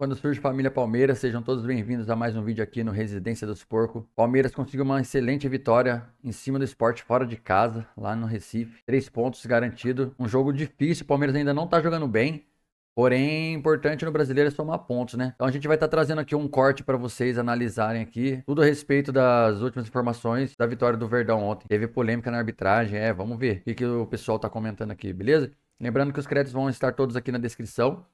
Quando surge família Palmeiras, sejam todos bem-vindos a mais um vídeo aqui no Residência dos Porcos. Palmeiras conseguiu uma excelente vitória em cima do Sport fora de casa, lá no Recife. 3 pontos garantido. Um jogo difícil, o Palmeiras ainda não tá jogando bem. Porém, importante no brasileiro é somar pontos, né? Então a gente vai estar trazendo aqui um corte para vocês analisarem aqui. Tudo a respeito das últimas informações da vitória do Verdão ontem. Teve polêmica na arbitragem, vamos ver o que o pessoal tá comentando aqui, beleza? Lembrando que os créditos vão estar todos aqui na descrição.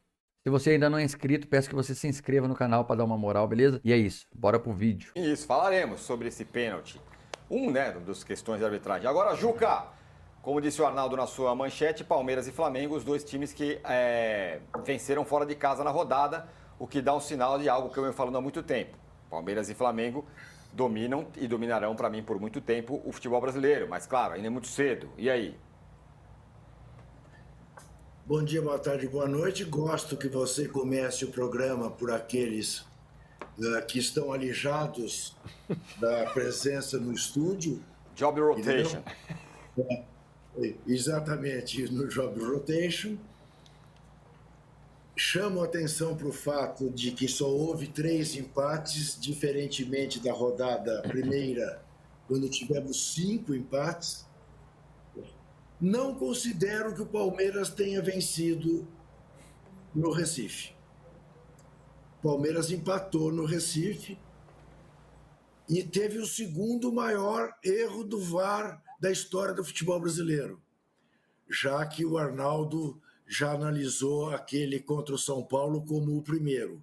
Se você ainda não é inscrito, peço que você se inscreva no canal para dar uma moral, beleza? E é isso, bora pro vídeo. Isso, falaremos sobre esse pênalti. Das questões de arbitragem. Agora, Juca, como disse o Arnaldo na sua manchete, Palmeiras e Flamengo, os dois times que venceram fora de casa na rodada, o que dá um sinal de algo que eu venho falando há muito tempo. Palmeiras e Flamengo dominam e dominarão para mim por muito tempo o futebol brasileiro, mas claro, ainda é muito cedo. E aí? Bom dia, boa tarde, boa noite. Gosto que você comece o programa por aqueles que estão alijados da presença no estúdio. Job rotation. Exatamente, no job rotation. Chamo a atenção para o fato de que só houve 3 empates, diferentemente da rodada primeira, quando tivemos 5 empates. Não considero que o Palmeiras tenha vencido no Recife. O Palmeiras empatou no Recife e teve o segundo maior erro do VAR da história do futebol brasileiro, já que o Arnaldo já analisou aquele contra o São Paulo como o primeiro.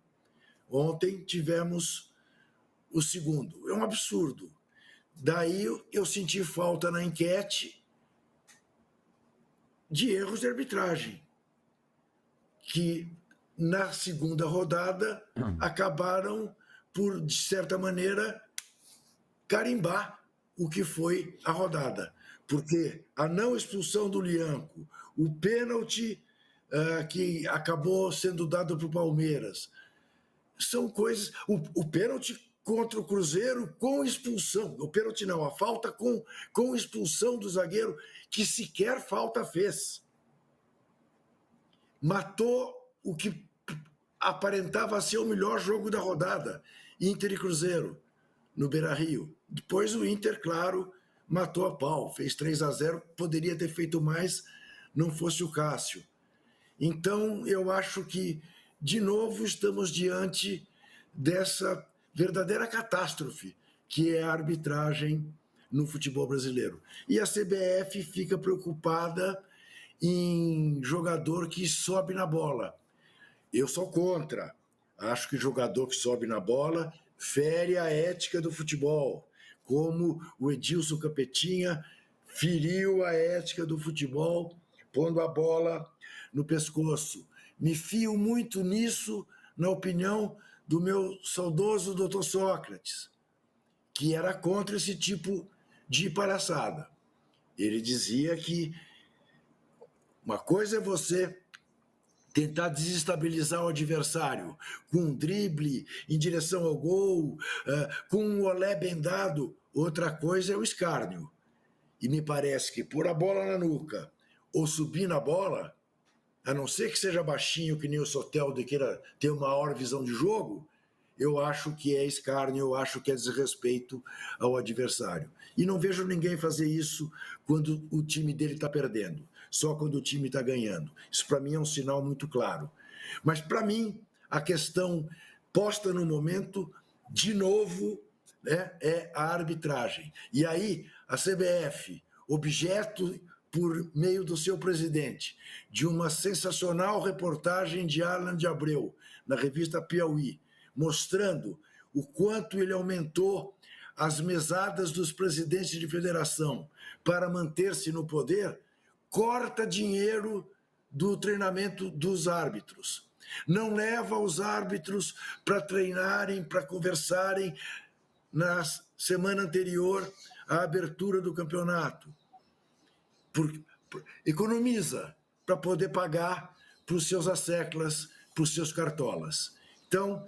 Ontem tivemos o segundo. É um absurdo. Daí eu senti falta na enquete de erros de arbitragem, que na segunda rodada acabaram por, de certa maneira, carimbar o que foi a rodada. Porque a não expulsão do Lianco, o pênalti que acabou sendo dado para o Palmeiras, são coisas... O pênalti contra o Cruzeiro com expulsão, o pênalti não, a falta com expulsão do zagueiro, que sequer falta fez. Matou o que aparentava ser o melhor jogo da rodada, Inter e Cruzeiro, no Beira-Rio. Depois o Inter, claro, matou a pau, fez 3-0, poderia ter feito mais, não fosse o Cássio. Então, eu acho que, de novo, estamos diante dessa verdadeira catástrofe, que é a arbitragem no futebol brasileiro. E a CBF fica preocupada em jogador que sobe na bola. Eu sou contra. Acho que jogador que sobe na bola fere a ética do futebol, como o Edilson Capetinha feriu a ética do futebol, pondo a bola no pescoço. Me fio muito nisso, na opinião do meu saudoso doutor Sócrates, que era contra esse tipo de palhaçada. Ele dizia que uma coisa é você tentar desestabilizar o adversário com um drible em direção ao gol, com um olé bem dado. Outra coisa é o escárnio. E me parece que pôr a bola na nuca ou subir na bola, a não ser que seja baixinho, que nem o Soteldo e queira ter uma maior visão de jogo, eu acho que é escárnio, eu acho que é desrespeito ao adversário. E não vejo ninguém fazer isso quando o time dele está perdendo, só quando o time está ganhando. Isso, para mim, é um sinal muito claro. Mas, para mim, a questão posta no momento, de novo, é a arbitragem. E aí, a CBF, objeto, por meio do seu presidente, de uma sensacional reportagem de Arlan de Abreu, na revista Piauí, mostrando o quanto ele aumentou as mesadas dos presidentes de federação para manter-se no poder, corta dinheiro do treinamento dos árbitros. Não leva os árbitros para treinarem, para conversarem na semana anterior à abertura do campeonato. Economiza para poder pagar para os seus asseclas, para os seus cartolas. Então,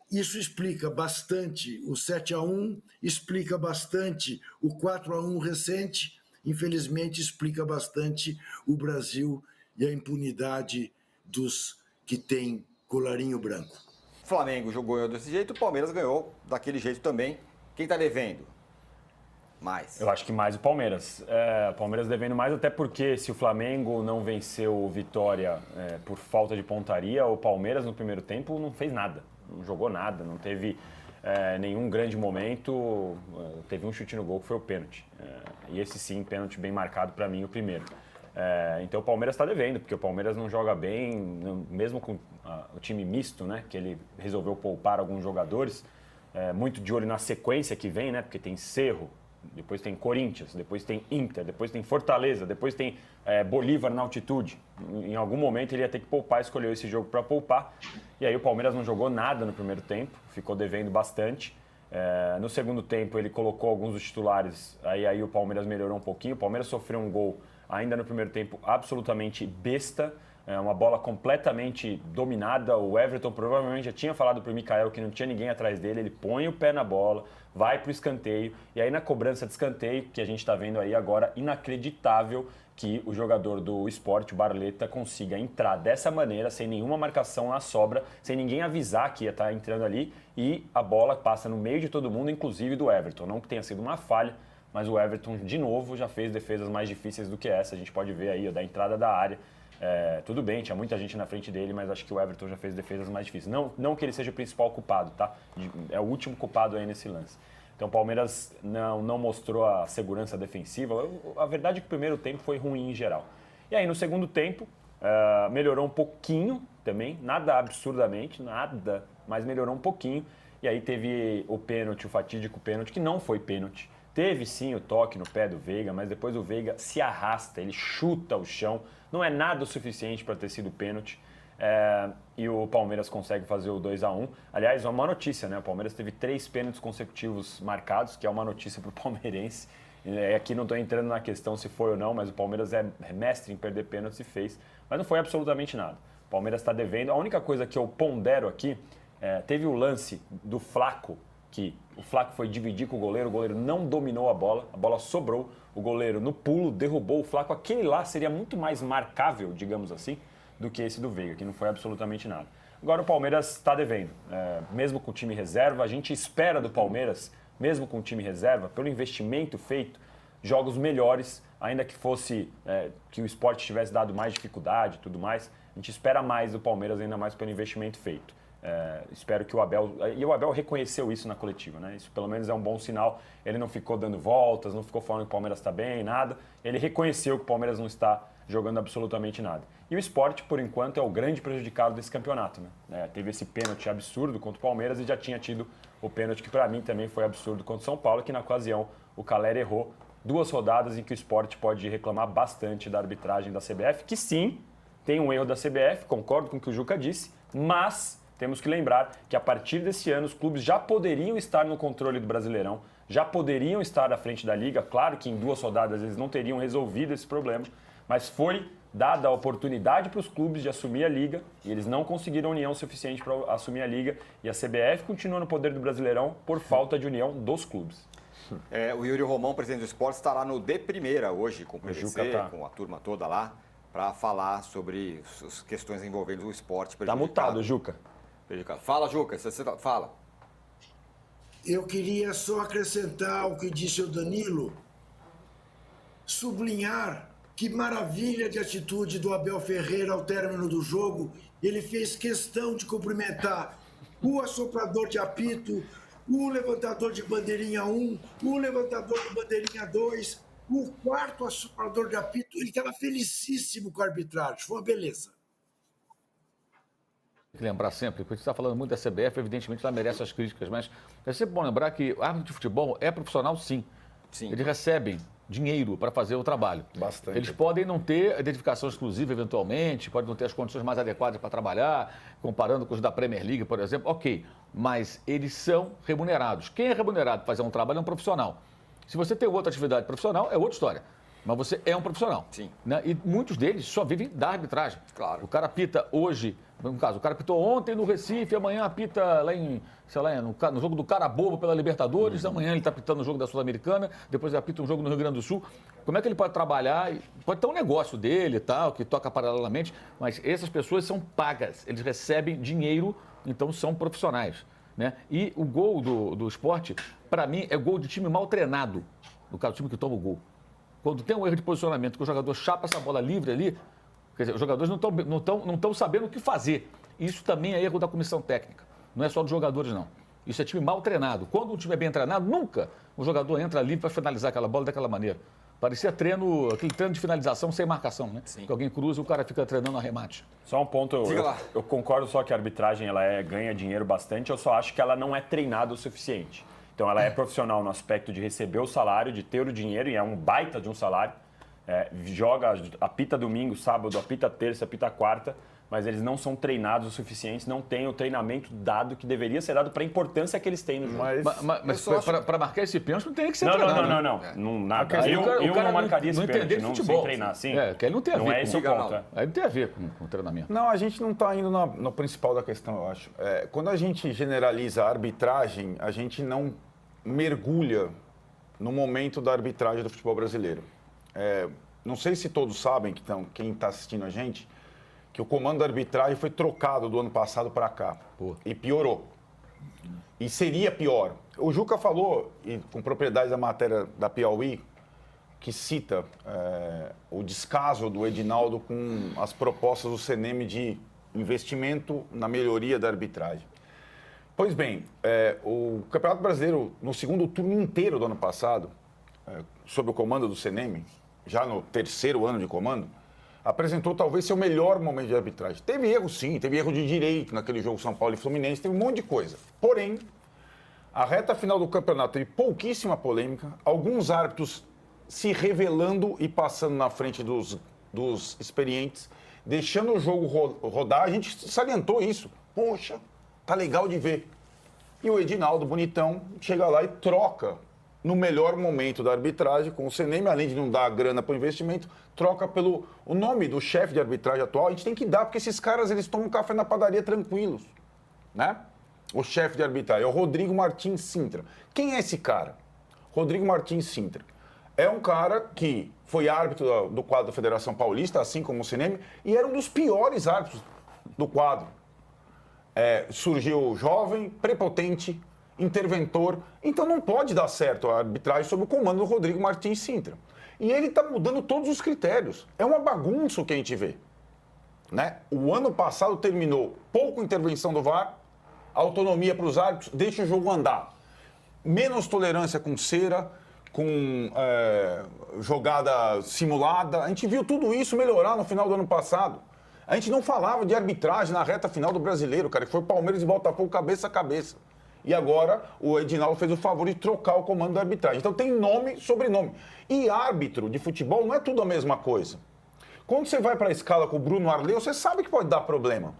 isso explica bastante o 7-1, explica bastante o 4-1 recente, infelizmente explica bastante o Brasil e a impunidade dos que têm colarinho branco. O Flamengo jogou desse jeito, o Palmeiras ganhou daquele jeito também. Quem está devendo? Mais. Eu acho que mais o Palmeiras. O Palmeiras devendo mais, até porque se o Flamengo não venceu o Vitória por falta de pontaria, o Palmeiras no primeiro tempo não fez nada, não jogou nada, não teve nenhum grande momento. Teve um chute no gol que foi o pênalti. E esse sim, pênalti bem marcado para mim, o primeiro. Então o Palmeiras está devendo, porque o Palmeiras não joga bem, mesmo com o time misto, né, que ele resolveu poupar alguns jogadores, muito de olho na sequência que vem, né, porque tem Cerro, depois tem Corinthians, depois tem Inter, depois tem Fortaleza, depois tem Bolívar na altitude. Em algum momento ele ia ter que poupar, escolheu esse jogo para poupar. E aí o Palmeiras não jogou nada no primeiro tempo, ficou devendo bastante. No segundo tempo ele colocou alguns dos titulares, aí o Palmeiras melhorou um pouquinho. O Palmeiras sofreu um gol ainda no primeiro tempo absolutamente besta, uma bola completamente dominada. O Everton provavelmente já tinha falado para o Mikael que não tinha ninguém atrás dele, ele põe o pé na bola, vai para o escanteio, e aí na cobrança de escanteio, que a gente está vendo aí agora, inacreditável que o jogador do Sport, o Barleta, consiga entrar dessa maneira, sem nenhuma marcação na sobra, sem ninguém avisar que ia estar entrando ali, e a bola passa no meio de todo mundo, inclusive do Everton. Não que tenha sido uma falha, mas o Everton, de novo, já fez defesas mais difíceis do que essa. A gente pode ver aí, da entrada da área. Tudo bem, tinha muita gente na frente dele, mas acho que o Everton já fez defesas mais difíceis. Não que ele seja o principal culpado, tá? É o último culpado aí nesse lance. Então o Palmeiras não mostrou a segurança defensiva. A verdade é que o primeiro tempo foi ruim em geral. E aí no segundo tempo, melhorou um pouquinho também, nada absurdamente, nada, mas melhorou um pouquinho. E aí teve o pênalti, o fatídico pênalti, que não foi pênalti. Teve sim o toque no pé do Veiga, mas depois o Veiga se arrasta, ele chuta o chão. Não é nada o suficiente para ter sido pênalti. E o Palmeiras consegue fazer o 2-1. Aliás, é uma notícia, né? O Palmeiras teve 3 pênaltis consecutivos marcados, que é uma notícia para o palmeirense. Aqui não estou entrando na questão se foi ou não, mas o Palmeiras é mestre em perder pênaltis e fez. Mas não foi absolutamente nada. O Palmeiras está devendo. A única coisa que eu pondero aqui, teve o lance do Flaco, que o Flaco foi dividir com o goleiro não dominou a bola sobrou, o goleiro no pulo derrubou o Flaco. Aquele lá seria muito mais marcável, digamos assim, do que esse do Veiga, que não foi absolutamente nada. Agora o Palmeiras está devendo, mesmo com o time reserva, a gente espera do Palmeiras, mesmo com o time reserva, pelo investimento feito, jogos melhores, ainda que fosse que o Sport tivesse dado mais dificuldade e tudo mais, a gente espera mais do Palmeiras, ainda mais pelo investimento feito. Espero que o Abel reconheceu isso na coletiva, né? Isso pelo menos é um bom sinal. Ele não ficou dando voltas, não ficou falando que o Palmeiras está bem, nada. Ele reconheceu que o Palmeiras não está jogando absolutamente nada. E o Sport, por enquanto, é o grande prejudicado desse campeonato, né? Teve esse pênalti absurdo contra o Palmeiras e já tinha tido o pênalti que para mim também foi absurdo contra o São Paulo, que na ocasião o Calera errou. 2 rodadas em que o Sport pode reclamar bastante da arbitragem da CBF, que sim, tem um erro da CBF, concordo com o que o Juca disse, mas temos que lembrar que a partir desse ano os clubes já poderiam estar no controle do Brasileirão, já poderiam estar à frente da Liga. Claro que em 2 rodadas eles não teriam resolvido esse problema, mas foi dada a oportunidade para os clubes de assumir a Liga e eles não conseguiram união suficiente para assumir a Liga e a CBF continua no poder do Brasileirão por falta de união dos clubes. O Yuri Romão, presidente do Sport, estará no De Primeira hoje com o PVC, com a turma toda lá, para falar sobre as questões envolvendo o esporte. Está mutado, Juca. Fala, Juca, fala. Eu queria só acrescentar o que disse o Danilo, sublinhar que maravilha de atitude do Abel Ferreira ao término do jogo. Ele fez questão de cumprimentar o assoprador de apito, o levantador de bandeirinha 1, o levantador de bandeirinha 2, o quarto assoprador de apito. Ele estava felicíssimo com a arbitragem, foi uma beleza. Tem que lembrar sempre, porque a gente está falando muito da CBF, evidentemente ela merece as críticas, mas é sempre bom lembrar que o árbitro de futebol é profissional, sim. Eles recebem dinheiro para fazer o trabalho. Bastante. Eles podem não ter identificação exclusiva, eventualmente, podem não ter as condições mais adequadas para trabalhar, comparando com os da Premier League, por exemplo, ok, mas eles são remunerados. Quem é remunerado para fazer um trabalho é um profissional. Se você tem outra atividade profissional, é outra história. Mas você é um profissional. Sim. Né? E muitos deles só vivem da arbitragem. Claro. O cara apita hoje, no caso, o cara apitou ontem no Recife, amanhã apita lá em, sei lá, no jogo do Carabobo pela Libertadores, amanhã ele está apitando no jogo da Sul-Americana, depois ele apita um jogo no Rio Grande do Sul. Como é que ele pode trabalhar? Pode ter um negócio dele e tal, que toca paralelamente, mas essas pessoas são pagas, eles recebem dinheiro, então são profissionais. Né? E o gol do Sport, para mim, é gol de time mal treinado, no caso, o time que toma o gol. Quando tem um erro de posicionamento, que o jogador chapa essa bola livre ali, quer dizer, os jogadores não estão sabendo o que fazer. Isso também é erro da comissão técnica. Não é só dos jogadores, não. Isso é time mal treinado. Quando um time é bem treinado, nunca o jogador entra livre para finalizar aquela bola daquela maneira. Parecia aquele treino de finalização sem marcação, né? Sim. Que alguém cruza e o cara fica treinando a remate. Só um ponto, Diga lá. eu concordo só que a arbitragem ganha dinheiro bastante, eu só acho que ela não é treinada o suficiente. Então ela é profissional no aspecto de receber o salário, de ter o dinheiro, e é um baita de um salário. Apita domingo, sábado, apita terça, apita quarta, mas eles não são treinados o suficiente, não têm o treinamento dado que deveria ser dado para a importância que eles têm no jogo. Mas para marcar esse pênalti não tem que ser treinado. Não, nada. Dizer, Eu não marcaria esse entender pênalti, de não futebol. sem treinar, assim. Que ele não tem a ver Não é com esse o ponto. Aí não tem a ver com o treinamento. Não, a gente não está indo no principal da questão, eu acho. Quando a gente generaliza a arbitragem, a gente não mergulha no momento da arbitragem do futebol brasileiro. Não sei se todos sabem, quem está assistindo a gente, que o comando da arbitragem foi trocado do ano passado para cá. Pô. E piorou. E seria pior. O Juca falou, e com propriedade da matéria da Piauí, que cita o descaso do Edinaldo com as propostas do CNM de investimento na melhoria da arbitragem. Pois bem, o Campeonato Brasileiro, no segundo turno inteiro do ano passado, sob o comando do CNM, já no terceiro ano de comando, apresentou talvez seu melhor momento de arbitragem. Teve erro, sim, teve erro de direito naquele jogo São Paulo e Fluminense, teve um monte de coisa. Porém, a reta final do campeonato teve pouquíssima polêmica, alguns árbitros se revelando e passando na frente dos experientes, deixando o jogo rodar. A gente salientou isso. Poxa, tá legal de ver. E o Edinaldo, bonitão, chega lá e troca no melhor momento da arbitragem com o CNM, além de não dar grana para o investimento, troca pelo o nome do chefe de arbitragem atual. A gente tem que dar, porque esses caras eles tomam café na padaria tranquilos, né? O chefe de arbitragem é o Rodrigo Martins Sintra. Quem é esse cara? Rodrigo Martins Sintra. É um cara que foi árbitro do quadro da Federação Paulista, assim como o CNM, e era um dos piores árbitros do quadro. Surgiu jovem, prepotente, interventor, então não pode dar certo a arbitragem sob o comando do Rodrigo Martins Sintra. E ele está mudando todos os critérios. É uma bagunça o que a gente vê. Né? O ano passado terminou pouco intervenção do VAR, autonomia para os árbitros, deixa o jogo andar. Menos tolerância com cera, com jogada simulada. A gente viu tudo isso melhorar no final do ano passado. A gente não falava de arbitragem na reta final do Brasileiro, cara, que foi Palmeiras e Botafogo cabeça a cabeça. E agora o Edinaldo fez o favor de trocar o comando da arbitragem. Então tem nome, sobrenome. E árbitro de futebol não é tudo a mesma coisa. Quando você vai para a escala com o Bruno Arleu, você sabe que pode dar problema.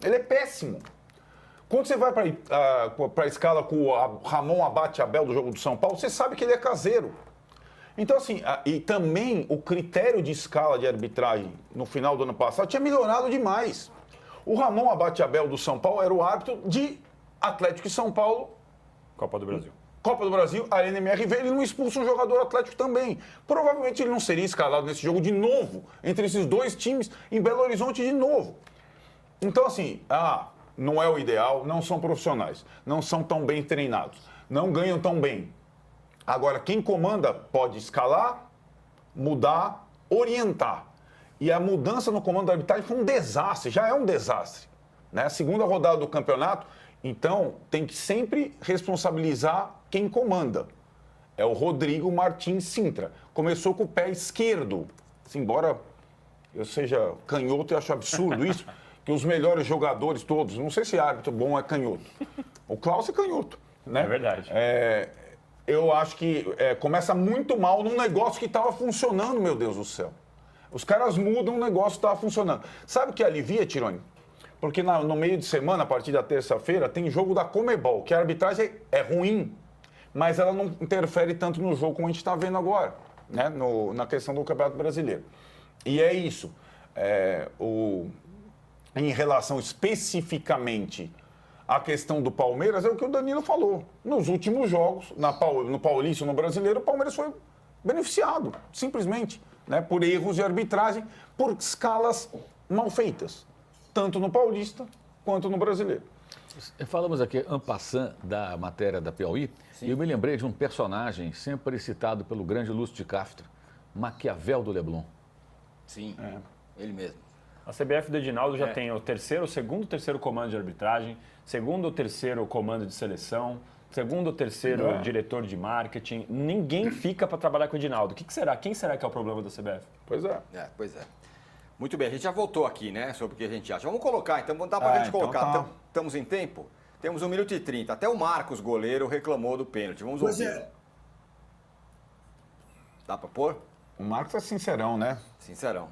Ele é péssimo. Quando você vai para a escala com o Ramon Abate Abel do jogo do São Paulo, você sabe que ele é caseiro. Então, assim, e também o critério de escala de arbitragem no final do ano passado tinha melhorado demais. O Ramon Abate Abel do São Paulo era o árbitro de Atlético e São Paulo. Copa do Brasil. Copa do Brasil, a NMRV, ele não expulsa um jogador Atlético também. Provavelmente ele não seria escalado nesse jogo de novo, entre esses dois times, em Belo Horizonte de novo. Então, assim, não é o ideal, não são profissionais, não são tão bem treinados, não ganham tão bem. Agora, quem comanda pode escalar, mudar, orientar. E a mudança no comando da arbitragem foi um desastre, já é um desastre. Né? A segunda rodada do campeonato, então, tem que sempre responsabilizar quem comanda. É o Rodrigo Martins Sintra. Começou com o pé esquerdo. Assim, embora eu seja canhoto, eu acho absurdo isso, que os melhores jogadores todos, não sei se árbitro bom é canhoto. O Klaus é canhoto. Né? É verdade. Eu acho que começa muito mal num negócio que estava funcionando, meu Deus do céu. Os caras mudam, o negócio estava funcionando. Sabe o que alivia, Tironi? Porque no meio de semana, a partir da terça-feira, tem jogo da Conmebol, que a arbitragem é ruim, mas ela não interfere tanto no jogo como a gente está vendo agora. né, na questão do Campeonato Brasileiro. E é isso. Em relação especificamente à questão do Palmeiras, é o que o Danilo falou. Nos últimos jogos, no Paulista e no Brasileiro, o Palmeiras foi beneficiado, simplesmente, né, por erros de arbitragem, por escalas mal feitas, tanto no Paulista quanto no Brasileiro. Falamos aqui, en passant, da matéria da Piauí, e eu me lembrei de um personagem sempre citado pelo grande Lúcio de Castro, Maquiavel do Leblon. Sim, ele mesmo. A CBF do Edinaldo já tem o segundo, terceiro comando de arbitragem, segundo, terceiro comando de seleção, segundo, terceiro diretor de marketing. Ninguém fica para trabalhar com o Edinaldo. O que será? Quem será que é o problema da CBF? Pois é. Pois é. Muito bem, a gente já voltou aqui, né, sobre o que a gente acha. Vamos colocar, então, vamos dar para a gente então colocar. tá. Estamos em tempo? Temos 1 minuto e 30. Até o Marcos, goleiro, reclamou do pênalti. Vamos Pois ouvir. é. Dá para pôr? O Marcos é sincerão, né? Sincerão.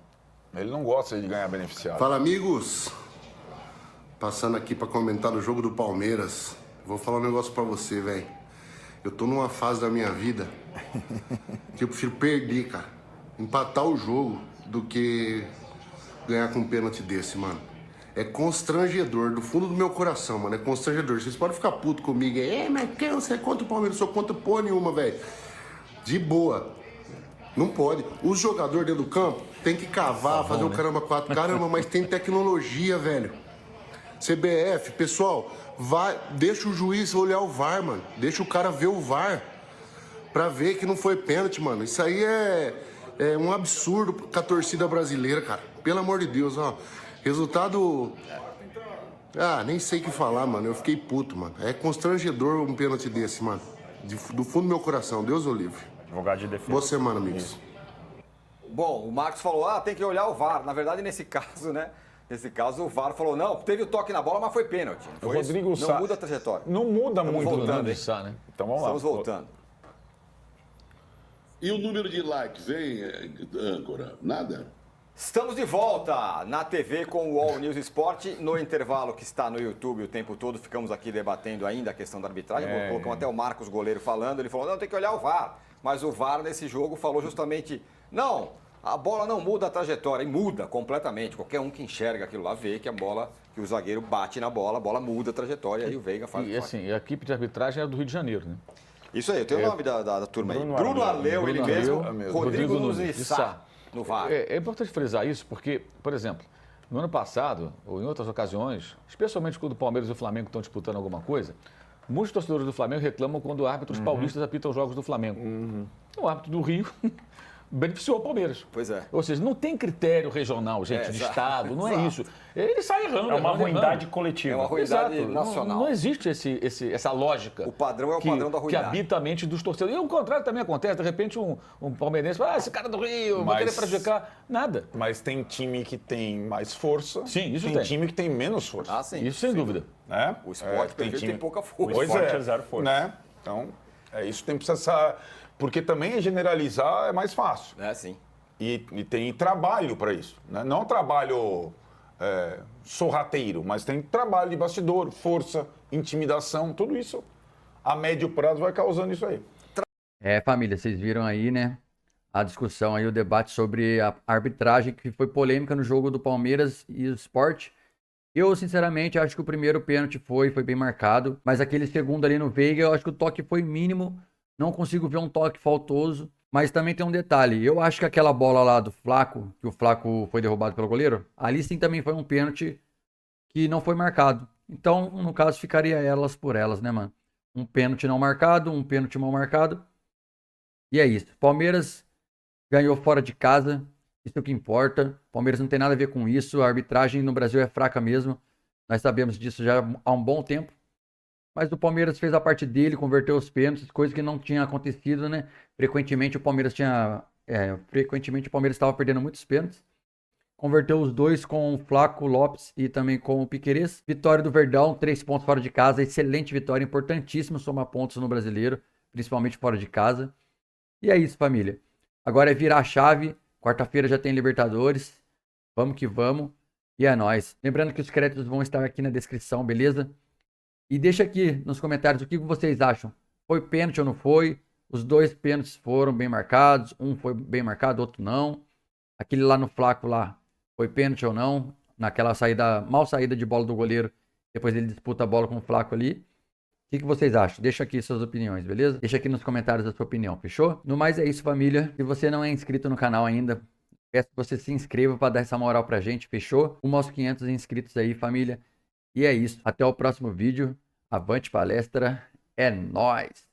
Ele não gosta de ganhar beneficiado. Fala, amigos. Passando aqui pra comentar o jogo do Palmeiras. Vou falar um negócio pra você, velho. Eu tô numa fase da minha vida que eu prefiro perder, cara. Empatar o jogo do que ganhar com um pênalti desse, mano. É constrangedor, do fundo do meu coração, mano. É constrangedor. Vocês podem ficar puto comigo aí. Mas quem você é contra o Palmeiras? Eu sou contra porra nenhuma, velho. De boa. Não pode. Os jogadores dentro do campo tem que cavar, fazer o caramba 4. Caramba, mas tem tecnologia, velho. CBF, pessoal, deixa o juiz olhar o VAR, mano. Deixa o cara ver o VAR pra ver que não foi pênalti, mano. Isso aí é um absurdo com a torcida brasileira, cara. Pelo amor de Deus, ó. Resultado... nem sei o que falar, mano. Eu fiquei puto, mano. É constrangedor um pênalti desse, mano. Do fundo do meu coração. Deus o livre. Advogado de defesa. Boa semana, amigos. Bom, o Marcos falou, tem que olhar o VAR. Na verdade, nesse caso, né? Nesse caso, o VAR falou, não, teve o toque na bola, mas foi pênalti. O Rodrigo não Sá... muda a trajetória. Não muda muito, voltando, né? hein? Né? Então vamos lá. Estamos voltando. E o número de likes, hein, âncora? Nada? Estamos de volta na TV com o All News Sport. No intervalo que está no YouTube o tempo todo, ficamos aqui debatendo ainda a questão da arbitragem. Colocamos até o Marcos, goleiro, falando. Ele falou, não, tem que olhar o VAR. Mas o VAR nesse jogo falou justamente, não, a bola não muda a trajetória. E muda completamente. Qualquer um que enxerga aquilo lá vê que a bola, que o zagueiro bate na bola, a bola muda a trajetória. E aí o Veiga faz E assim, a equipe de arbitragem é do Rio de Janeiro, né? Isso aí, eu tenho o nome da turma aí. Bruno Bruno Arleu, ele mesmo. Rodrigo Nunes de e Sá, no VAR. É importante frisar isso porque, por exemplo, no ano passado, ou em outras ocasiões, especialmente quando o Palmeiras e o Flamengo estão disputando alguma coisa, muitos torcedores do Flamengo reclamam quando árbitros paulistas apitam os jogos do Flamengo. O árbitro do Rio beneficiou o Palmeiras. Pois é. Ou seja, não tem critério regional, gente, de exato. estado, não é Exato. isso. Ele sai errando. É uma errando, ruindade errando. coletiva. É uma ruindade Exato. nacional. Não existe essa lógica. O padrão é o padrão da que ruindade. habita a mente dos torcedores. E o contrário também acontece. De repente, um palmeirense fala, esse cara do Rio, vai querer prejudicar. Nada. Mas tem time que tem mais força. Sim, isso tem. tem. Time que tem menos força. Sim. Isso sem dúvida. Né? O esporte tem pouca força. Pois esporte é zero força. Né? Então, isso tem que precisar... Porque também generalizar é mais fácil. Sim. E tem trabalho para isso. Né? Não trabalho sorrateiro, mas tem trabalho de bastidor, força, intimidação, tudo isso a médio prazo vai causando isso aí. Família, vocês viram aí, né? A discussão aí, o debate sobre a arbitragem que foi polêmica no jogo do Palmeiras e o Sport. Eu, sinceramente, acho que o primeiro pênalti foi bem marcado, mas aquele segundo ali no Veiga, eu acho que o toque foi mínimo. Não consigo ver um toque faltoso. Mas também tem um detalhe, eu acho que aquela bola lá do Flaco, que o Flaco foi derrubado pelo goleiro, ali sim também foi um pênalti que não foi marcado. Então, no caso, ficaria elas por elas, né, mano? Um pênalti não marcado, um pênalti mal marcado. E é isso. Palmeiras ganhou fora de casa, isso é o que importa. Palmeiras não tem nada a ver com isso, a arbitragem no Brasil é fraca mesmo. Nós sabemos disso já há um bom tempo. Mas o Palmeiras fez a parte dele, converteu os pênaltis, coisa que não tinha acontecido, né? Frequentemente o Palmeiras estava perdendo muitos pênaltis. Converteu os dois com o Flaco Lopes e também com o Piquerez. Vitória do Verdão, 3 pontos fora de casa. Excelente vitória, importantíssimo somar pontos no Brasileiro, principalmente fora de casa. E é isso, família. Agora é virar a chave. Quarta-feira já tem Libertadores. Vamos que vamos. E é nóis. Lembrando que os créditos vão estar aqui na descrição, beleza? E deixa aqui nos comentários o que vocês acham. Foi pênalti ou não foi? Os 2 pênaltis foram bem marcados, um foi bem marcado, outro não. Aquele lá no Flaco lá, foi pênalti ou não? Naquela saída, mal saída de bola do goleiro, depois ele disputa a bola com o Flaco ali. O que vocês acham? Deixa aqui suas opiniões, beleza? Deixa aqui nos comentários a sua opinião, fechou? No mais é isso, família. Se você não é inscrito no canal ainda, peço que você se inscreva para dar essa moral pra gente, fechou? Rumo aos 500 inscritos aí, família. E é isso. Até o próximo vídeo. Avante palestra. É nóis!